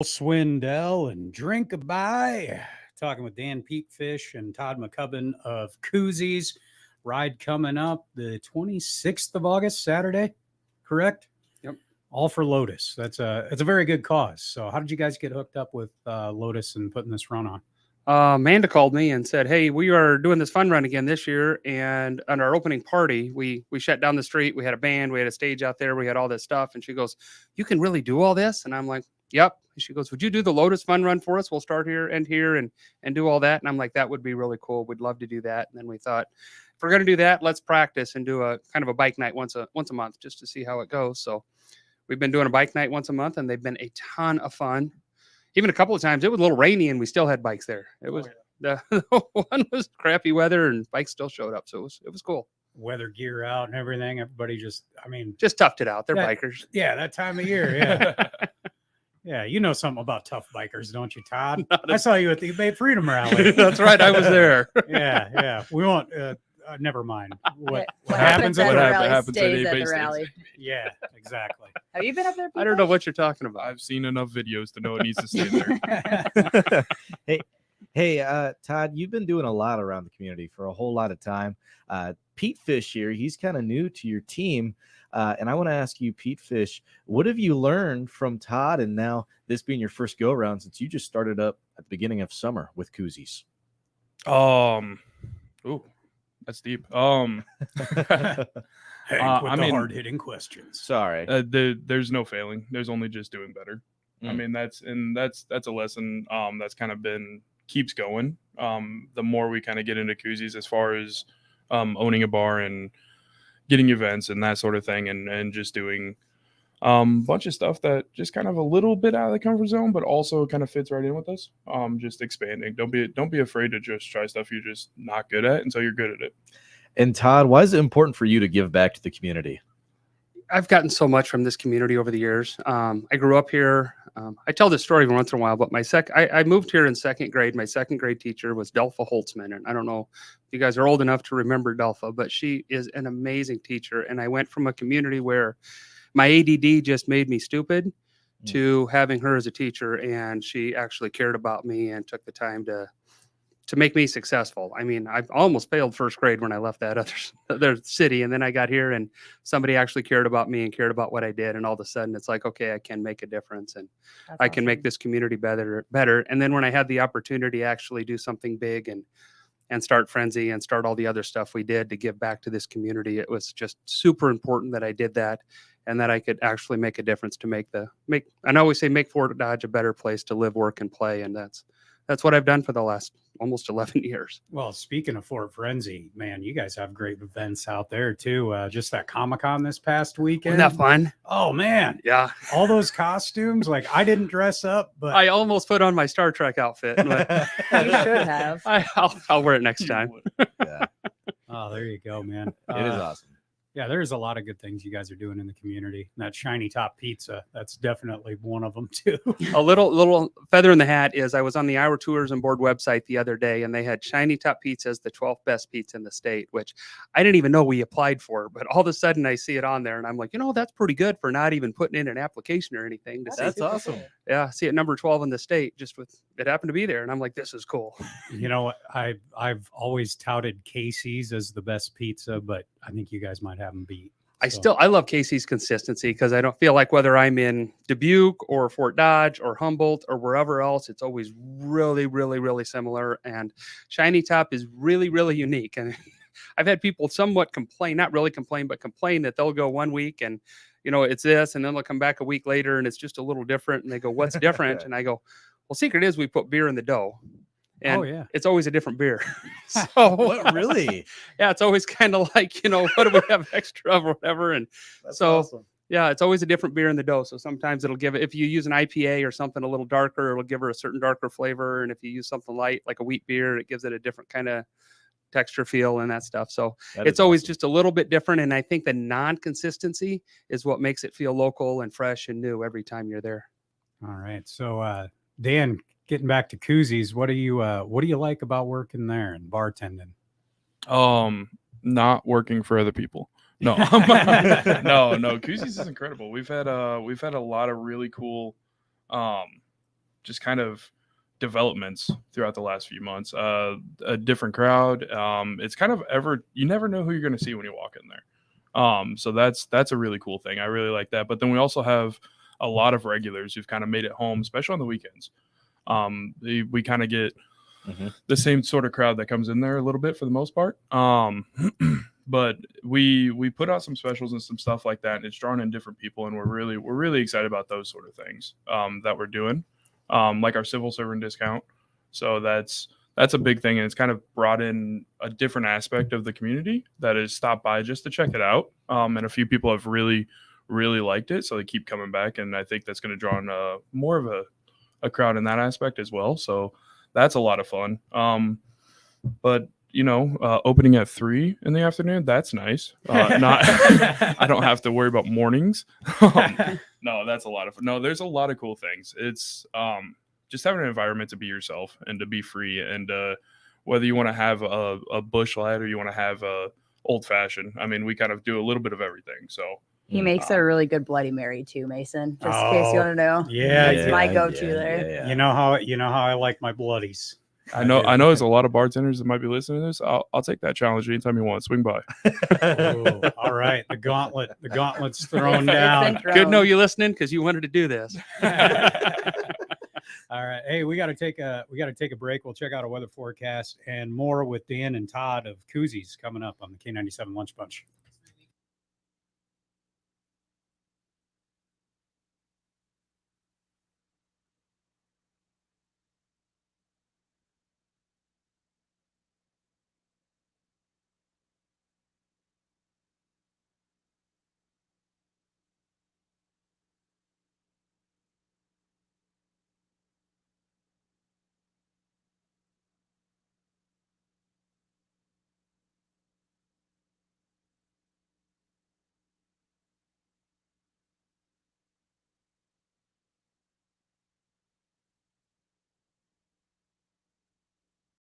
Swindell and Drink a Bye. Talking with Dan Petefish and Todd McCubbin of Koozies. Ride coming up the 26th of August, Saturday, correct? Yep. All for Lotus. It's a very good cause. So how did you guys get hooked up with Lotus and putting this run on? Amanda called me and said, "Hey, we are doing this fun run again this year, and on our opening party, we shut down the street. We had a band, we had a stage out there, we had all this stuff." And she goes, "You can really do all this?" And I'm like, "Yep." And she goes, "Would you do the Lotus Fun Run for us? We'll start here, end here, and do all that." And I'm like, "That would be really cool. We'd love to do that." And then we thought, if we're going to do that, let's practice and do a kind of a bike night once a month just to see how it goes. So we've been doing a bike night once a month, and they've been a ton of fun. Even a couple of times it was a little rainy and we still had bikes there. It was the one was crappy weather and bikes still showed up. So it was cool. Weather gear out and everything. Everybody just toughed it out. They're bikers. Yeah, that time of year. Yeah. Yeah, you know something about tough bikers, don't you, Todd? I saw you at the Bay Freedom Rally. That's right. I was there. Yeah. We won't. Never mind. What happens at the rally happens stays at at the eBay rally. Yeah, exactly. Have you been up there? I don't know what you're talking about. I've seen enough videos to know it needs to stay there. Hey, Todd, you've been doing a lot around the community for a whole lot of time. Petefish here, he's kind of new to your team. And I want to ask you, Petefish, what have you learned from Todd? And now this being your first go around since you just started up at the beginning of summer with Koozies. Ooh, that's deep. Hank with the hard-hitting questions. Sorry. There's no failing. There's only just doing better. I mean, that's a lesson that's kind of keeps going. The more we kind of get into Koozies as far as owning a bar and getting events and that sort of thing, and just doing a bunch of stuff that just kind of a little bit out of the comfort zone, but also kind of fits right in with us. Just expanding. Don't be afraid to just try stuff you're just not good at until you're good at it. And Todd, why is it important for you to give back to the community? I've gotten so much from this community over the years. I grew up here. I tell this story once in a while, but I moved here in second grade. My second grade teacher was Delpha Holtzman. And I don't know if you guys are old enough to remember Delpha, but she is an amazing teacher. And I went from a community where my ADD just made me stupid to having her as a teacher. And she actually cared about me and took the time to make me successful. I mean, I almost failed first grade when I left that other city. And then I got here and somebody actually cared about me and cared about what I did. And all of a sudden it's like, okay, I can make a difference and I can make this community better. And then when I had the opportunity to actually do something big and start Frenzy and start all the other stuff we did to give back to this community, it was just super important that I did that and that I could actually make a difference to make I always say, make Fort Dodge a better place to live, work, and play. And that's what I've done for the last almost 11 years. Well, speaking of Fort Frenzy, man, you guys have great events out there too. Just that Comic-Con this past weekend. Wasn't that fun? Oh man. Yeah. All those costumes. Like I didn't dress up, but I almost put on my Star Trek outfit. But You should have. I'll wear it next time. Yeah, oh, there you go, man. it is awesome. Yeah, there's a lot of good things you guys are doing in the community. And that shiny top pizza, that's definitely one of them too. A little feather in the hat is I was on the Iowa Tourism Board website the other day, and they had Shiny Top Pizza as the 12th best pizza in the state, which I didn't even know we applied for. But all of a sudden I see it on there, and I'm like, that's pretty good for not even putting in an application or anything. That's awesome. Cool. Yeah, see it number 12 in the state, it happened to be there, and I'm like, this is cool. You know, I've always touted Casey's as the best pizza, but I think you guys might have them beat. I love Casey's consistency because I don't feel like whether I'm in Dubuque or Fort Dodge or Humboldt or wherever else, it's always really, really, really similar. And Shiny Top is really, really unique. And I've had people somewhat complain, not really complain, but complain that they'll go 1 week and, it's this, and then they'll come back a week later and it's just a little different. And they go, what's different? And I go, well, secret is we put beer in the dough. And it's always a different beer. So What, really? Yeah, it's always kind of like, what do we have extra of or whatever. And That's so awesome. yeah, it's always a different beer in the dough. So sometimes it'll give it, if you use an IPA or something a little darker, it'll give her a certain darker flavor. And if you use something light, like a wheat beer, it gives it a different kind of texture, feel, and that stuff. So it's always just a little bit different. And I think the non-consistency is what makes it feel local and fresh and new every time you're there. All right. So Dan, getting back to Koozies, what do you like about working there and bartending? Not working for other people. No, no. Koozies is incredible. We've had a lot of really cool just kind of developments throughout the last few months. A different crowd. It's kind of you never know who you're going to see when you walk in there. So that's a really cool thing. I really like that. But then we also have a lot of regulars who've kind of made it home, especially on the weekends. We kind of get the same sort of crowd that comes in there a little bit for the most part. But we put out some specials and some stuff like that, and it's drawing in different people, and we're really excited about those sort of things that we're doing, like our civil servant discount. So that's a big thing, and it's kind of brought in a different aspect of the community that has stopped by just to check it out. And a few people have really liked it, so they keep coming back, and I think that's going to draw in more of a crowd in that aspect as well. So that's a lot of fun. But opening at 3 in the afternoon, that's nice. Not I don't have to worry about mornings. No, that's a lot of fun. No, there's a lot of cool things. It's just having an environment to be yourself and to be free, and whether you want to have a bush light or you want to have a old fashioned. I mean, we kind of do a little bit of everything. So He makes a really good Bloody Mary too, Mason. Just in case you want to know. Yeah, That's my go-to there. Yeah. You know how I like my bloodies. I know there's a lot of bartenders that might be listening to this. I'll take that challenge anytime you want. Swing by. Ooh, all right, the gauntlet's thrown It's been down. thrown. Good know you listening because you wanted to do this. All right, hey, we got to take a break. We'll check out a weather forecast and more with Dan and Todd of Koozies coming up on the K97 Lunch Bunch.